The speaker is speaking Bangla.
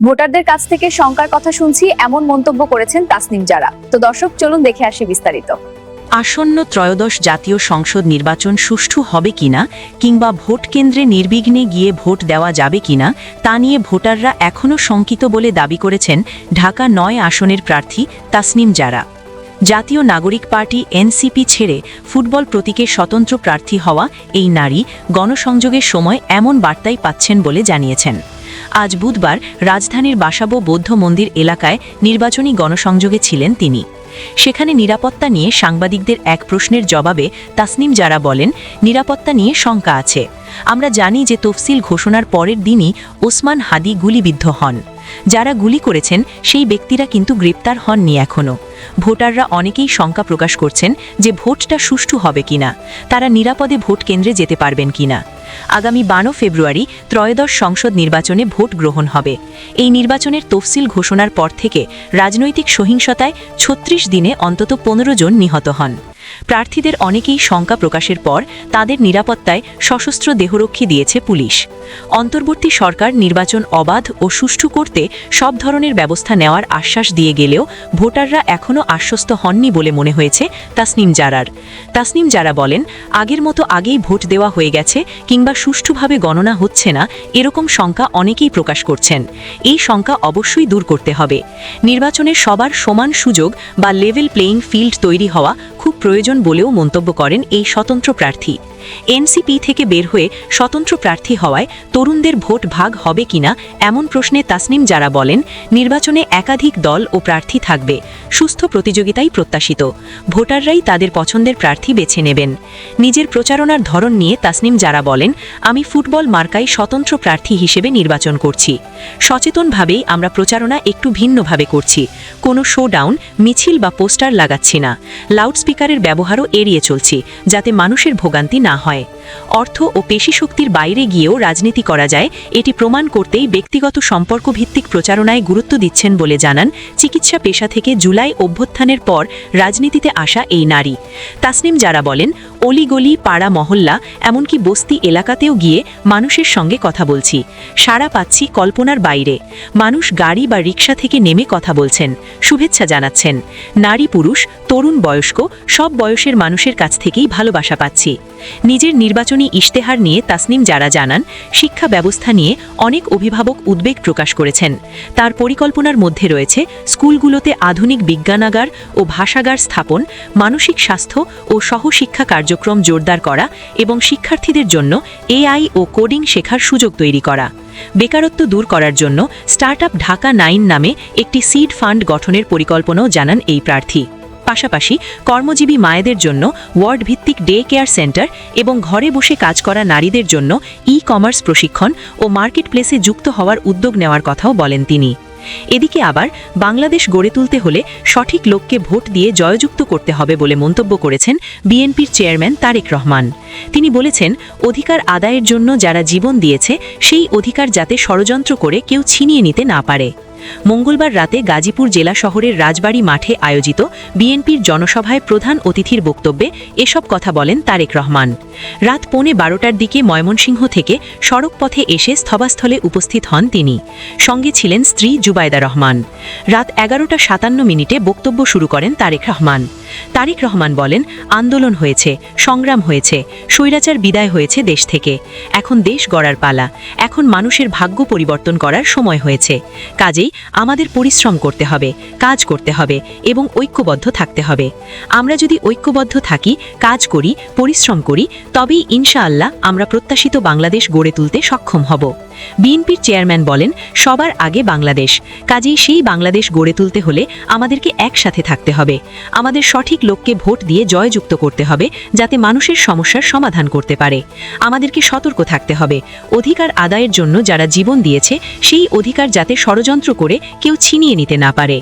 ভোটারদের কাছ থেকে শঙ্কার কথা শুনছি এমন মন্তব্য করেছেন তাসনিম জারা। তো দর্শক চলুন দেখে আসি বিস্তারিত। আসন্ন ত্রয়োদশ জাতীয় সংসদ নির্বাচন সুষ্ঠু হবে কিনা কিংবা ভোট কেন্দ্রে নির্বিঘ্নে গিয়ে ভোট দেওয়া যাবে কিনা তা নিয়ে ভোটাররা এখনও শঙ্কিত বলে দাবি করেছেন ঢাকা ৯ আসনের প্রার্থী তাসনিম জারা। জাতীয় নাগরিক পার্টি এনসিপি ছেড়ে ফুটবল প্রতীকে স্বতন্ত্র প্রার্থী হওয়া এই নারী গণসংযোগের সময় এমন বার্তাই পাচ্ছেন বলে জানিয়েছেন। আজ বুধবার রাজধানীর বাসাবো বৌদ্ধ মন্দির এলাকায় নির্বাচনী গণসংযোগে ছিলেন তিনি। সেখানে নিরাপত্তা নিয়ে সাংবাদিকদের এক প্রশ্নের জবাবে তাসনিম জারা বলেন, নিরাপত্তা নিয়ে শঙ্কা আছে। আমরা জানি যে তফসিল ঘোষণার পরের দিনই ওসমান হাদি গুলিবিদ্ধ হন। যারা গুলি করেছেন সেই ব্যক্তিরা কিন্তু গ্রেপ্তার হননি এখনও। ভোটাররা অনেকেই শঙ্কা প্রকাশ করছেন যে ভোটটা সুষ্ঠু হবে কিনা, তারা নিরাপদে ভোট কেন্দ্রে যেতে পারবেন কিনা। আগামী 12 ফেব্রুয়ারি ত্রয়োদশ সংসদ নির্বাচনে ভোট গ্রহণ হবে। এই নির্বাচনের তফসিল ঘোষণার পর থেকে রাজনৈতিক সহিংসতায় ৩৬ দিনে অন্তত ১৫ জন নিহত হন। প্রার্থীদের অনেকেই শঙ্কা প্রকাশের পর তাদের নিরাপত্তায় সশস্ত্র দেহরক্ষী দিয়েছে পুলিশ। অন্তর্বর্তী সরকার নির্বাচন অবাধ ও সুষ্ঠু করতে সব ধরনের ব্যবস্থা নেওয়ার আশ্বাস দিয়ে গেলেও ভোটাররা এখনও আশ্বস্ত হননি বলে মনে হয়েছে তাসনিম জারার। তাসনিম জারা বলেন, আগের মতো আগেই ভোট দেওয়া হয়ে গেছে কিংবা সুষ্ঠুভাবে গণনা হচ্ছে না, এরকম শঙ্কা অনেকেই প্রকাশ করছেন। এই শঙ্কা অবশ্যই দূর করতে হবে। নির্বাচনে সবার সমান সুযোগ বা লেভেল প্লেয়িং ফিল্ড তৈরি হওয়া খুব প্রয়োজন বলেও মন্তব্য করেন এই স্বতন্ত্র প্রার্থী। এনসিপি থেকে বের হয়ে স্বতন্ত্র প্রার্থী হওয়ায় তরুণদের ভোট ভাগ হবে কিনা এমন প্রশ্নে তাসনিম জারা বলেন, নির্বাচনে একাধিক দল ও প্রার্থী থাকবে, সুস্থ প্রতিযোগিতাই প্রত্যাশিত। ভোটাররাই তাদের পছন্দের প্রার্থী বেছে নেবেন। নিজের প্রচারণার ধরন নিয়ে তাসনিম জারা বলেন, আমি ফুটবল মার্কায় স্বতন্ত্র প্রার্থী হিসেবে নির্বাচন করছি। সচেতনভাবেই আমরা প্রচারণা একটু ভিন্নভাবে করছি। কোনো শোডাউন, মিছিল বা পোস্টার লাগাচ্ছি না। লাউডস্পিকারের ব্যবহারও এড়িয়ে চলছি, যাতে মানুষের ভোগান্তি না হয়। অর্থ ও পেশি শক্তির বাইরে গিয়েও রাজনীতি করা যায়, এটি প্রমাণ করতেই ব্যক্তিগত সম্পর্ক ভিত্তিক প্রচারণায় গুরুত্ব দিচ্ছেন বলে জানান চিকিৎসা পেশা থেকে জুলাই অভ্যুত্থানের পর রাজনীতিতে আসা এই নারী। তাসনিম জারা বলেন, অলিগলি, পাড়া মহল্লা, এমনকি বস্তি এলাকাতেও গিয়ে মানুষের সঙ্গে কথা বলছি। সাড়া পাচ্ছি কল্পনার বাইরে। মানুষ গাড়ি বা রিকশা থেকে নেমে কথা বলছেন, শুভেচ্ছা জানাচ্ছেন। নারী পুরুষ, তরুণ বয়স্ক সব বয়সের মানুষের কাছ থেকেই ভালোবাসা পাচ্ছি। নিজের নির্বাচনী ইশতেহার নিয়ে তাসনিম জারা জানান, শিক্ষা ব্যবস্থা নিয়ে অনেক অভিভাবক উদ্বেগ প্রকাশ করেছেন। তার পরিকল্পনার মধ্যে রয়েছে স্কুলগুলোতে আধুনিক বিজ্ঞানাগার ও ভাষাগার স্থাপন, মানসিক স্বাস্থ্য ও সহশিক্ষা কার্যক্রম জোরদার করা এবং শিক্ষার্থীদের জন্য এআই ও কোডিং শেখার সুযোগ তৈরি করা। বেকারত্ব দূর করার জন্য স্টার্টআপ ঢাকা 9 নামে একটি সিড ফান্ড গঠনের পরিকল্পনাও জানান এই প্রার্থী। পাশাপাশি কর্মজীবী মায়েদের জন্য ওয়ার্ড ভিত্তিক ডে কেয়ার সেন্টার এবং ঘরে বসে কাজ করা নারীদের জন্য ই-কমার্স প্রশিক্ষণ ও মার্কেট প্লেসে যুক্ত হওয়ার উদ্যোগ নেওয়ার কথাও বলেন তিনি। এদিকে আবার বাংলাদেশ গড়ে তুলতে হলে সঠিক লোককে ভোট দিয়ে জয়যুক্ত করতে হবে বলে মন্তব্য করেছেন বিএনপির চেয়ারম্যান তারেক রহমান। তিনি বলেছেন, অধিকার আদায়ের জন্য যারা জীবন দিয়েছে সেই অধিকার যাতে ষড়যন্ত্র করে কেউ ছিনিয়ে নিতে না পারে। মঙ্গলবার রাতে গাজীপুর জেলা শহরের রাজবাড়ী মাঠে আয়োজিত বিএনপির জনসভায় প্রধান অতিথির বক্তব্যে এসব কথা বলেন তারেক রহমান। রাত 11:15টার দিকে ময়মনসিংহ থেকে সড়ক পথে এসে স্থবাস্থলে উপস্থিত হন তিনি। সঙ্গে ছিলেন স্ত্রী জুবাইদা রহমান। রাত 11:57 বক্তব্য শুরু করেন তারেক রহমান। তারেক রহমান বলেন, আন্দোলন হয়েছে, সংগ্রাম হয়েছে, স্বৈরাচার বিদায় হয়েছে দেশ থেকে। এখন দেশ গড়ার পালা। এখন মানুষের ভাগ্য পরিবর্তন করার সময় হয়েছে। কাজেই আমাদের পরিশ্রম করতে হবে, কাজ করতে হবে এবং ঐক্যবদ্ধ থাকতে হবে। আমরা যদি ঐক্যবদ্ধ থাকি, কাজ করি, পরিশ্রম করি, তবেই ইনশাআল্লাহ আমরা প্রত্যাশিত বাংলাদেশ গড়ে তুলতে সক্ষম হব। বিএনপির চেয়ারম্যান বলেন, সবার আগে বাংলাদেশ। কাজেই সেই বাংলাদেশ গড়ে তুলতে হলে আমাদেরকে একসাথে থাকতে হবে। আমাদের সঠিক লোককে ভোট দিয়ে জয়যুক্ত করতে হবে, যাতে মানুষের সমস্যার সমাধান করতে পারে। আমাদেরকে সতর্ক থাকতে হবে। অধিকার আদায়ের জন্য যারা জীবন দিয়েছে সেই অধিকার যাতে ষড়যন্ত্র করে কেউ ছিনিয়ে নিতে না পারে।